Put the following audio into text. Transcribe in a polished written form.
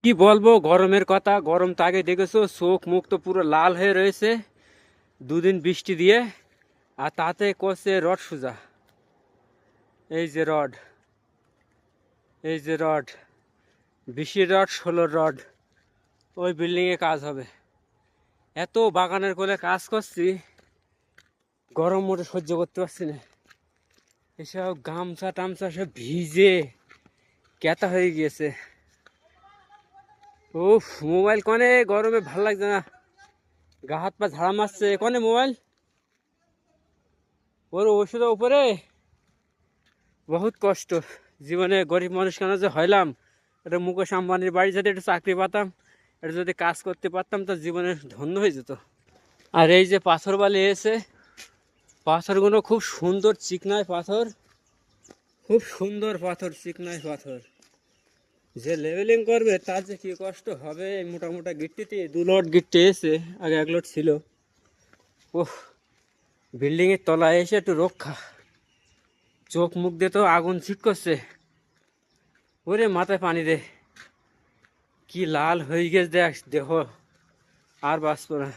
কি বলবো গরমের কথা, গরম তো আগে দেখেছো, চোখ মুখ তো পুরো লাল হয়ে রয়েছে দুদিন বৃষ্টি দিয়ে। আর তাতে করছে রড সোজা। এই যে রড, এই যে রড, 20 রড 16 রড, ওই বিল্ডিংয়ে কাজ হবে। এত বাগানের কোলে কাজ করছি, গরম মোটে সহ্য করতে পারছি না। এসব গামছা টামছা সব ভিজে কেতা হয়ে গিয়েছে। উফ, মোবাইল কনে গরমে ভাল লাগছে না, গা হাত পা ঝাড়া মারছে। কনে মোবাইল ওর ওষুধ উপরে বহুত কষ্ট। জীবনে গরিব মানুষ কেন যে হইলাম। এটা মুকেশ আম্বানির বাড়ি যদি একটু চাকরি পাতাম, এটা যদি কাজ করতে পারতাম, তো জীবনে ধন্য হয়ে যেত। আর এই যে পাথর বালি এসে, পাথরগুলো খুব সুন্দর চিকনায় পাথর, খুব সুন্দর পাথর, চিকনায় পাথর। যে লেভেলিং করবে তার যে কি কষ্ট হবে। এই মোটা মোটা গিট্টিতে 2 লট গিট্টি এসে, আগে 1 লট ছিল। ওহ, বিল্ডিংয়ের তলায় এসে একটু রক্ষা। চোখ মুখ দিয়ে তো আগুন ছিট করছে। ওরে মাথায় পানি দে, কি লাল হয়ে গেছে দেখ দেহ, আর বাঁচবো না।